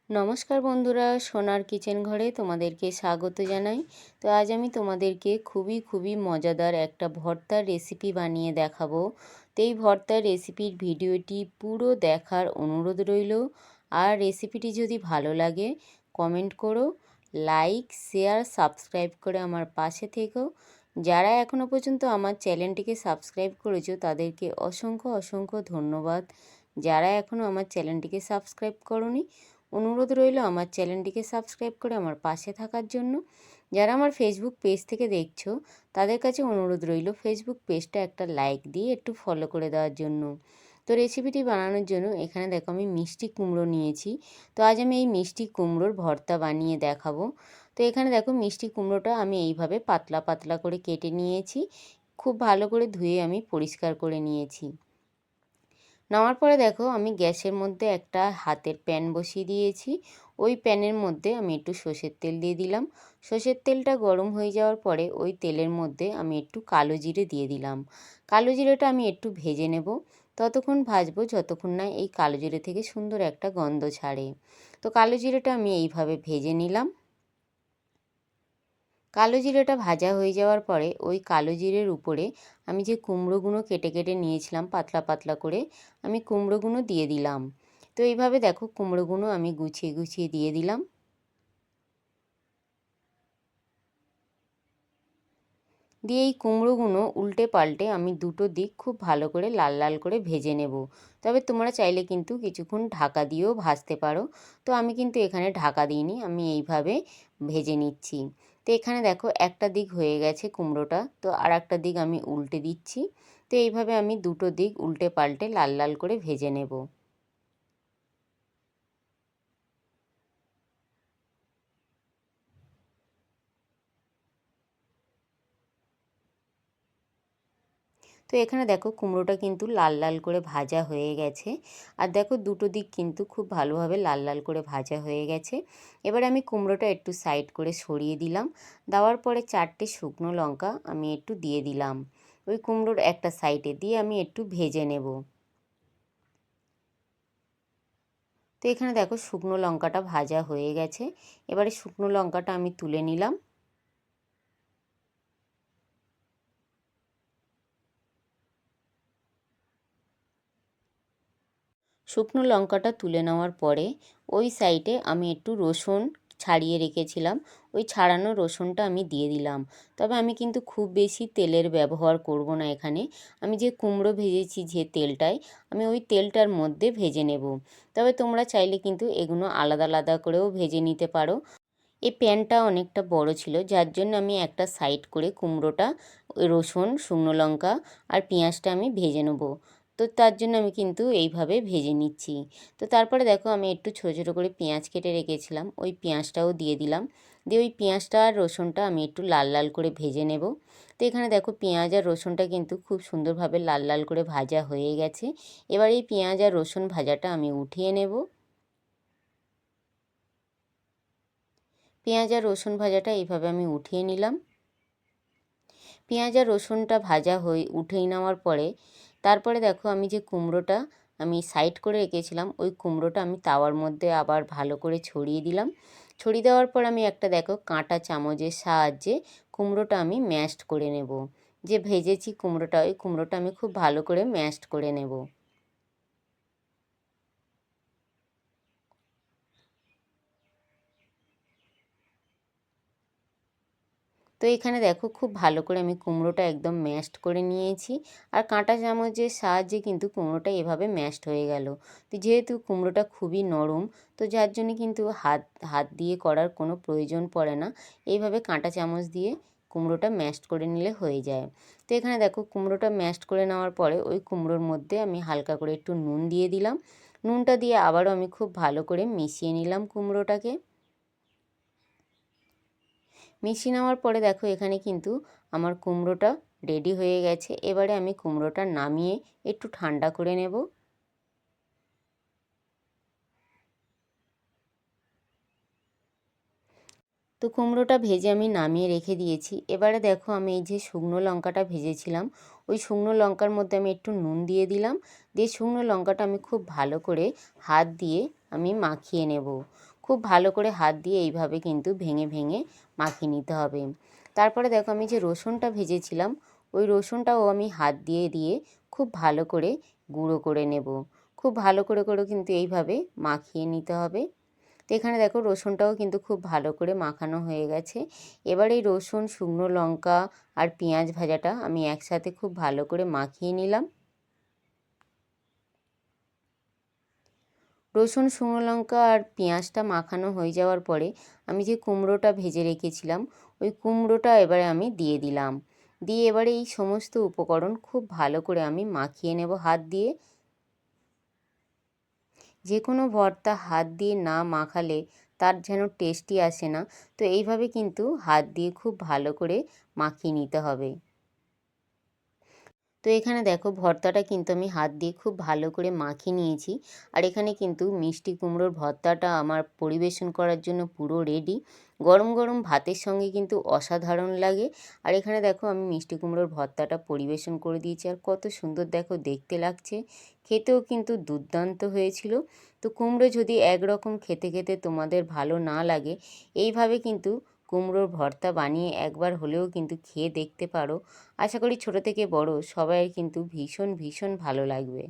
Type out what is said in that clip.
নমস্কার বন্ধুরা, সোনার কিচেন ঘরে তোমাদেরকে স্বাগত জানাই। তো আজ আমি তোমাদেরকে খুবই মজাদার একটা ভর্তার রেসিপি বানিয়ে দেখাবো। তো এই ভর্তার রেসিপির ভিডিওটি পুরো দেখার অনুরোধ রইল। আর রেসিপিটি যদি ভালো লাগে কমেন্ট করো, লাইক শেয়ার সাবস্ক্রাইব করে আমার পাশে থেকো। যারা এখনও পর্যন্ত আমার চ্যানেলটিকে সাবস্ক্রাইব করেছো তাদেরকে অসংখ্য ধন্যবাদ। যারা এখনও আমার চ্যানেলটিকে সাবস্ক্রাইব করোনি, অনুরোধ রইল আমার চ্যানেলটিকে সাবস্ক্রাইব করে আমার পাশে থাকার জন্য। যারা আমার ফেসবুক পেজ থেকে দেখছো তাদের কাছে অনুরোধ রইল ফেসবুক পেজটা একটা লাইক দিয়ে একটু ফলো করে দেওয়ার জন্য। তো রেসিপিটি বানানোর জন্য এখানে দেখো আমি মিষ্টি কুমড়ো নিয়েছি। তো আজ আমি এই মিষ্টি কুমড়োর ভর্তা বানিয়ে দেখাবো। তো এখানে দেখো মিষ্টি কুমড়োটা আমি এইভাবে পাতলা করে কেটে নিয়েছি। খুব ভালো করে ধুয়ে আমি পরিষ্কার করে নিয়েছি। নেওয়ার পরে দেখো আমি গ্যাসের মধ্যে একটা হাতের প্যান বসিয়ে দিয়েছি। ওই প্যানের মধ্যে আমি একটু সর্ষের তেল দিয়ে দিলাম। সর্ষের তেলটা গরম হয়ে যাওয়ার পরে ওই তেলের মধ্যে আমি একটু কালো জিরে দিয়ে দিলাম। কালো জিরেটা আমি একটু ভেজে নেব। ততক্ষণ ভাজবো যতক্ষণ না এই কালো জিরে থেকে সুন্দর একটা গন্ধ ছাড়ে। তো কালো জিরেটা আমি এইভাবে ভেজে নিলাম। কালো জিরেটা ভাজা হয়ে যাওয়ার পরে ওই কালো জিরের উপরে আমি যে কুমড়োগুলো কেটে নিয়েছিলাম পাতলা করে, আমি কুমড়োগুলো দিয়ে দিলাম। তো এইভাবে দেখো কুমড়োগুলো আমি গুছিয়ে দিয়ে দিলাম। দিয়ে এই কুমড়োগুলো উল্টে পাল্টে আমি দুটো দিক খুব ভালো করে লাল করে ভেজে নেব। তবে তোমরা চাইলে কিন্তু কিছুক্ষণ ঢাকা দিয়েও ভাজতে পারো। তো আমি কিন্তু এখানে ঢাকা দিইনি, আমি এইভাবে ভেজে নিচ্ছি। তো এখানে দেখো একটা দিক হয়ে গেছে কুমড়োটা, তো আর একটা দিক আমি উল্টে দিচ্ছি। তো এইভাবে আমি দুটো দিক উল্টে পাল্টে লাল করে ভেজে নেব। তো এখানে দেখো কুমড়োটা কিন্তু লাল করে ভাজা হয়ে গেছে। আর দেখো দুটো দিক কিন্তু খুব ভালোভাবে লাল করে ভাজা হয়ে গেছে। এবারে আমি কুমড়োটা একটু সাইড করে সরিয়ে দিলাম। দেওয়ার পরে 4টে শুকনো লঙ্কা আমি একটু দিয়ে দিলাম ওই কুমড়োর একটা সাইডে, দিয়ে আমি একটু ভেজে নেব। তো এখানে দেখো শুকনো লঙ্কাটা ভাজা হয়ে গেছে। এবারে শুকনো লঙ্কাটা আমি তুলে নিলাম। শুকনো লঙ্কাটা তুলে নেওয়ার পরে ওই সাইডে আমি একটু রসুন ছাড়িয়ে রেখেছিলাম, ওই ছাড়ানো রসুনটা আমি দিয়ে দিলাম। তবে আমি কিন্তু খুব বেশি তেলের ব্যবহার করব না এখানে। আমি যে কুমড়ো ভেজেছি যে তেলটায়, আমি ওই তেলটার মধ্যে ভেজে নেব। তবে তোমরা চাইলে কিন্তু এগুলো আলাদা করেও ভেজে নিতে পারো। এই প্যানটা অনেকটা বড় ছিল, যার জন্য আমি একটা সাইড করে কুমড়োটা, রসুন, শুকনো লঙ্কা আর পেঁয়াজটা আমি ভেজে নেব। তো তার জন্য আমি কিন্তু এইভাবে ভেজে নিচ্ছি। তো তারপরে দেখো আমি একটু ছোটো করে পেঁয়াজ কেটে রেখেছিলাম, ওই পেঁয়াজটাও দিয়ে দিলাম। দিয়ে ওই পেঁয়াজটা আর রসুনটা আমি একটু লাল করে ভেজে নেব। তো এখানে দেখো পেঁয়াজ আর রসুনটা কিন্তু খুব সুন্দরভাবে লাল করে ভাজা হয়ে গেছে। এবার এই পেঁয়াজ আর রসুন ভাজাটা আমি উঠিয়ে নেব। পেঁয়াজ আর রসুন ভাজাটা এইভাবে আমি উঠিয়ে নিলাম। পেঁয়াজ আর রসুনটা ভাজা হয়ে উঠিয়ে নেওয়ার পরে তারপরে দেখো আমি যে কুমড়োটা আমি সাইড করে রেখেছিলাম, ওই কুমড়োটা আমি তাওয়ার মধ্যে আবার ভালো করে ছড়িয়ে দিলাম। ছড়িয়ে দেওয়ার পর আমি একটা দেখো কাঁটা চামচের সাহায্যে কুমড়োটা আমি ম্যাশড করে নেব। যে ভেজেছি কুমড়োটা, ওই কুমড়োটা আমি খুব ভালো করে ম্যাশড করে নেব। তো এখানে দেখো খুব ভালো করে আমি কুমড়োটা একদম ম্যাশড করে নিয়েছি। আর কাঁটা চামচের সাহায্যে কিন্তু কুমড়োটা এভাবে ম্যাশড হয়ে গেল। তো যেহেতু কুমড়োটা খুবই নরম, তো যার জন্য কিন্তু হাত দিয়ে করার কোনো প্রয়োজন পড়ে না। এইভাবে কাঁটা চামচ দিয়ে কুমড়োটা ম্যাশড করে নিলে হয়ে যায়। তো এখানে দেখো কুমড়োটা ম্যাশড করে নেওয়ার পরে ওই কুমড়োর মধ্যে আমি হালকা করে একটু নুন দিয়ে দিলাম। নুনটা দিয়ে আবারও আমি খুব ভালো করে মিশিয়ে নিলাম কুমড়োটাকে। মিশিয়ে নেওয়ার পরে দেখো এখানে কিন্তু আমার কুমড়োটা রেডি হয়ে গেছে। এবারে আমি কুমড়োটা নামিয়ে একটু ঠান্ডা করে নেব। তো কুমড়োটা ভেজে আমি নামিয়ে রেখে দিয়েছি। এবারে দেখো আমি এই যে শুকনো লঙ্কাটা ভেজেছিলাম, ওই শুকনো লঙ্কার মধ্যে আমি একটু নুন দিয়ে দিলাম। দিয়ে শুকনো লঙ্কাটা আমি খুব ভালো করে হাত দিয়ে আমি মাখিয়ে নেব। খুব ভালো করে হাত দিয়ে এইভাবে কিন্তু ভেঙে ভেঙে মাখিয়ে নিতে হবে। তারপরে দেখো আমি যে রসুনটা ভেজেছিলাম ওই রসুনটাও আমি হাত দিয়ে দিয়ে খুব ভালো করে গুঁড়ো করে নেব। খুব ভালো করে কিন্তু এইভাবে মাখিয়ে নিতে হবে। তো এখানে দেখো রসুনটাও কিন্তু খুব ভালো করে মাখানো হয়ে গেছে। এবার এই রসুন, শুকনো লঙ্কা আর পেঁয়াজ ভাজাটা আমি একসাথে খুব ভালো করে মাখিয়ে নিলাম। রসুন, শুকনো লঙ্কা আর পেঁয়াজটা মাখানো হয়ে যাওয়ার পরে আমি যে কুমড়োটা ভেজে রেখেছিলাম ওই কুমড়োটা এবারে আমি দিয়ে দিলাম। দিয়ে এবারে এই সমস্ত উপকরণ খুব ভালো করে আমি মাখিয়ে নেব হাত দিয়ে। যে কোনো ভর্তা হাত দিয়ে না মাখালে তার যেন টেস্টই আসে না। তো এইভাবে কিন্তু হাত দিয়ে খুব ভালো করে মাখিয়ে নিতে হবে। তো এখানে দেখো ভর্তাটা কিন্তু আমি হাত দিয়ে খুব ভালো করে মাখিয়ে নিয়েছি। আর এখানে কিন্তু মিষ্টি কুমড়োর ভর্তাটা আমার পরিবেশন করার জন্য পুরো রেডি। গরম গরম ভাতের সঙ্গে কিন্তু অসাধারণ লাগে। আর এখানে দেখো আমি মিষ্টি কুমড়োর ভর্তাটা পরিবেশন করে দিয়েছি। আর কত সুন্দর দেখো দেখতে লাগছে, খেতেও কিন্তু দুর্দান্ত হয়েছিল। তো কুমড়ো যদি একরকম খেতে খেতে তোমাদের ভালো না লাগে, এইভাবে কিন্তু কুমড়োর ভর্তা বানিয়ে একবার হলেও কিন্তু খেয়ে দেখতে পারো। আশা করি ছোট থেকে বড় সবাইয়ের কিন্তু ভীষণ ভীষণ ভালো লাগবে।